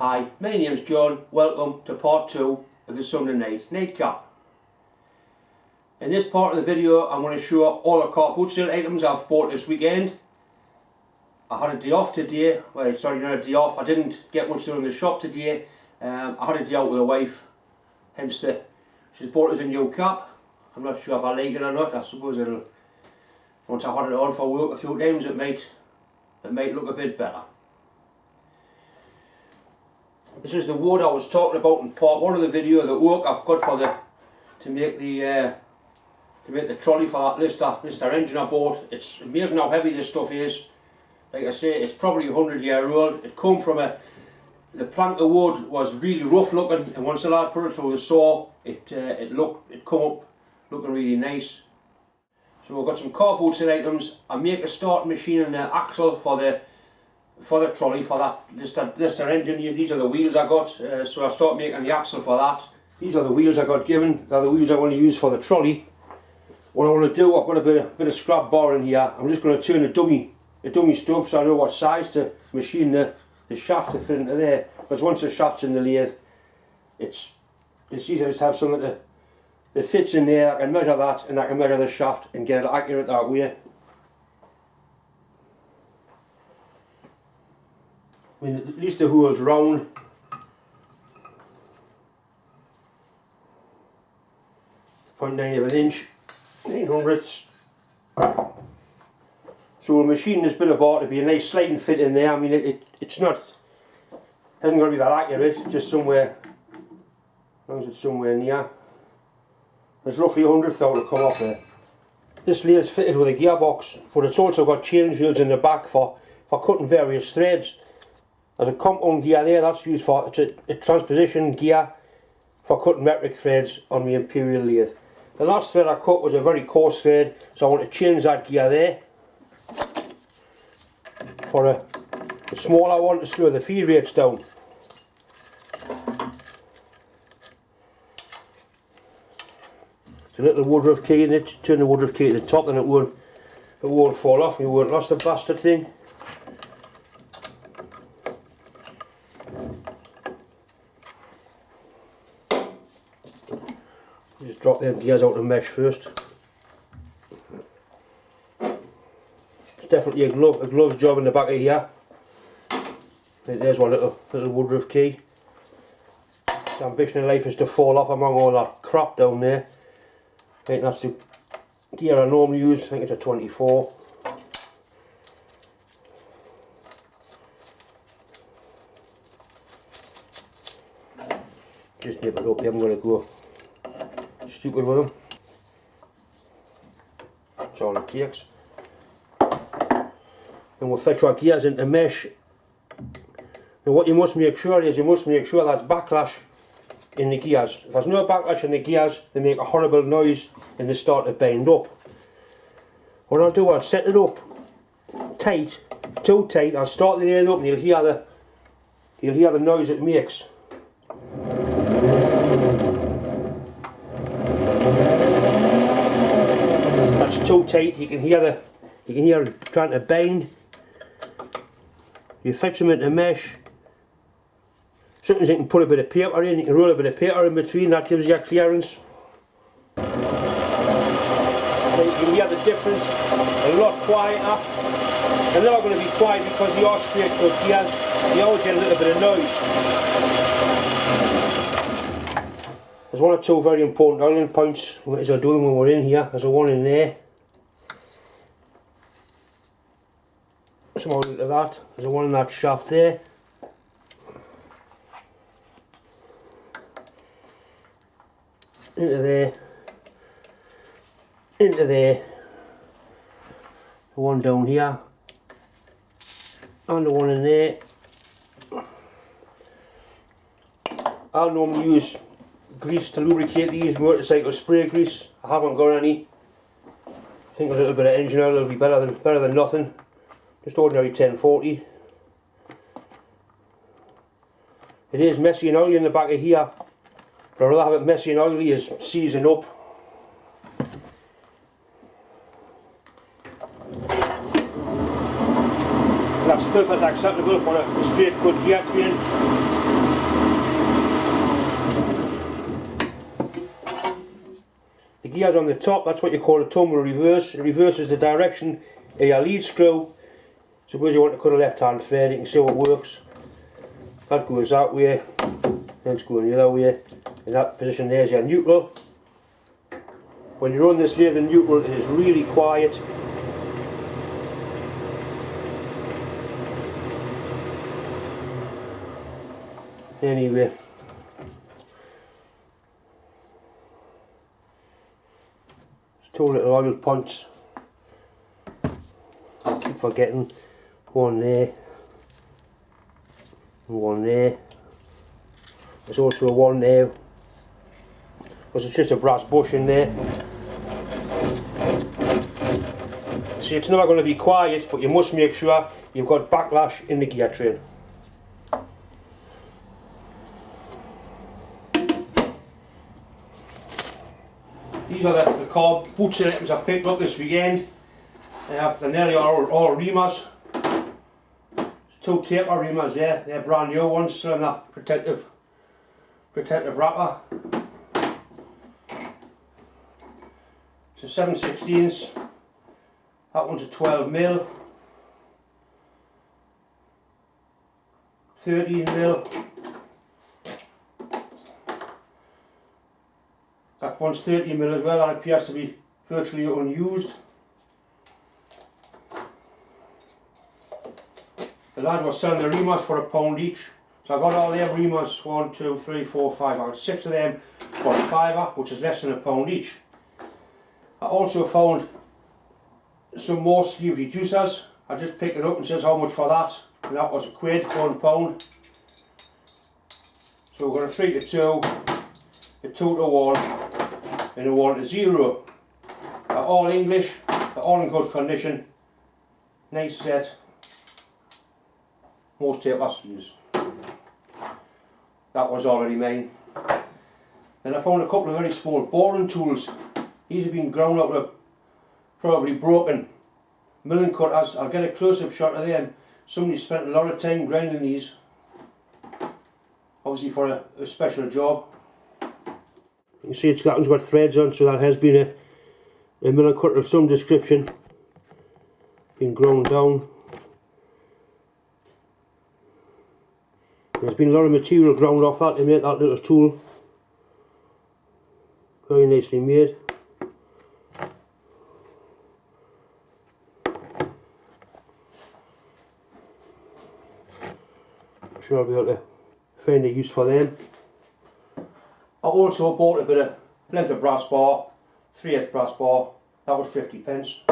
Hi, my name's John. Welcome to part 2 of the Sunday night nightcap. In this part of the video I'm going to show all the car boot sale items I've bought this weekend. I had a day off today, well sorry not a day off, I didn't get much done in the shop today. I had a day out with the wife, hence she's bought us a new cap. I'm not sure if I like it or not. I suppose it'll, once I've had it on for work a few times it might look a bit better. This is the wood I was talking about in part 1 of the video, the work I've got for to make the trolley for that Lister engine I bought. It's amazing how heavy this stuff is. Like I say, it's probably 100-year old. It come from the plank of wood was really rough looking, and once the lad put it through the saw, it come up looking really nice. So I've got some car boot sale items. I make a starting machine and the axle for the trolley for that Lister engine. These are the wheels I got, so I start making the axle for that. These are the wheels I got given. They're the wheels I want to use for the trolley. What I want to do, I've got a bit of scrap bar in here. I'm just going to turn the dummy stump so I know what size to machine the shaft to fit into there. Because once the shaft's in the lathe, it's easy to just have something that fits in there. I can measure that and I can measure the shaft and get it accurate that way. I mean, at least the hole's round. .9 of an inch, 900ths. So we're machining this bit of bar to be a nice sliding fit in there. I mean, it's not, hasn't got to be that accurate, just somewhere, as long as it's somewhere near. There's roughly 100th out to come off there. This lathe's fitted with a gearbox, but it's also got change wheels in the back for cutting various threads. There's a compound gear there that's used for, it's a transposition gear for cutting metric threads on the Imperial lathe. The last thread I cut was a very coarse thread, so I want to change that gear there for a smaller one to slow the feed rates down. It's a little woodruff key in it. Turn the woodruff key to the top and it won't fall off. You won't lose the bastard thing. Just drop them gears out of the mesh first. It's definitely a gloves job in the back of here. There's one little woodruff key. The ambition in life is to fall off among all that crap down there. I think that's the gear I normally use. I think it's a 24. Just nip it up, I'm going to go stupid with them. That's all it takes. And we'll fetch our gears into mesh. Now what you must make sure is, that's backlash in the gears. If there's no backlash in the gears, they make a horrible noise and they start to bind up. What I'll do, I'll set it up tight, too tight. I'll start the lathe up and you'll hear the noise it makes. That's too tight. You can hear it trying to bind. You fetch them into mesh. Sometimes you can put a bit of paper in, you can roll a bit of paper in between, that gives you a clearance. You can hear the difference, a lot quieter. They're not going to be quiet because they are straight cut gears, you always get a little bit of noise. There's one or two very important oiling points, we might as well do them when we're in here. There's a one in there. Some oil into that, there's a one in that shaft there. Into there, the one down here, and the one in there. I normally use grease to lubricate these, motorcycle spray grease. I haven't got any. I think a little bit of engine oil will be better than nothing. Just ordinary 1040. It is messy and oily in the back of here. But I'd rather have it messy and oily as seizing up. That's perfectly acceptable for a straight cut gear train. gears on the top, that's what you call a tumble reverse. It reverses the direction of your lead screw. Suppose you want to cut a left hand thread, you can see how it works. That goes that way, then it's going the other way. In that position there's your neutral. When you run this lathe in neutral, it is really quiet. Anyway, there's two little oil points. I keep forgetting. One there, and one there. There's also one there, because it's just a brass bush in there. See, it's never going to be quiet, but you must make sure you've got backlash in the gear train. These are the car boot selectors I picked up this weekend. They're nearly all reamers. There's two taper reamers there, they're brand new ones, still in that protective wrapper. It's a 7/16. That one's a 12mm. 13mm. That one's 30mm as well, and it appears to be virtually unused. The lad was selling the reamers for £1 each, so I got all their reamers, 1, 2, 3, 4, 5, I got 6 of them for a £5, which is less than £1 each. I also found some more sleeve reducers. I just picked it up and says how much for that, and that was £1 for £1. So we've got a 3 to 2, a 2 to 1, and a 1 to 0. They're all English, they're all in good condition, nice set. Most taper sleeves. That was already mine. Then I found a couple of very small boring tools. These have been ground out of probably broken milling cutters. I'll get a close-up shot of them. Somebody spent a lot of time grinding these, obviously for a special job. You can see it's got threads on, so that has been a milling cutter of some description. Been ground down. There's been a lot of material ground off that to make that little tool. Very nicely made. I'm sure I'll be able to find a use for them. I also bought a bit of length of brass bar, 3/8 brass bar. That was 50p.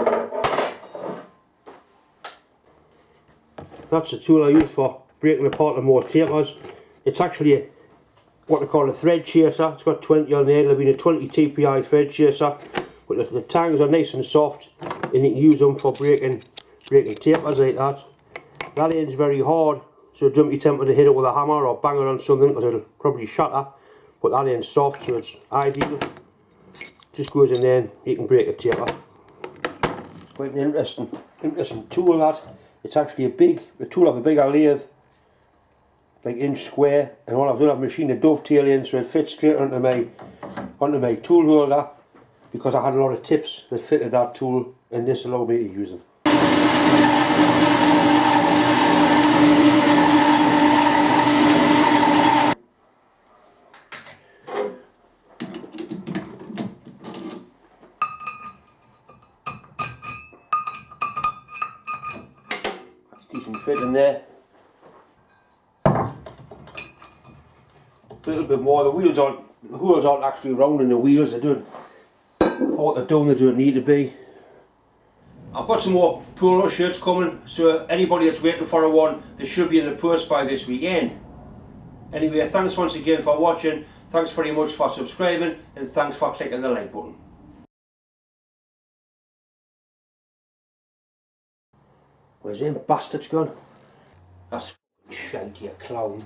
That's the tool I use for breaking apart the more tapers. It's actually what they call a thread chaser. It's got 20 on there. It'll be a 20 TPI thread chaser, but the tangs are nice and soft, and you can use them for breaking tapers like that. That end's very hard, so don't be tempted to hit it with a hammer or bang it on something, because it'll probably shatter. But that end's soft, so it's ideal. Just goes in there and you can break a taper. It's quite an interesting tool that. It's actually a tool of a bigger lathe, like inch square, and all I've done, I've machined a dovetail in so it fits straight onto my tool holder, because I had a lot of tips that fitted that tool, and this allowed me to use them. That's decent fit in there. A little bit more. The wheels aren't actually round in the wheels. They don't, what they're doing, they don't need to be. I've got some more polo shirts coming, so anybody that's waiting for a one, they should be in the post by this weekend. Anyway, thanks once again for watching, thanks very much for subscribing, and thanks for clicking the like button. Where's them bastards gone? That's shite, you clown.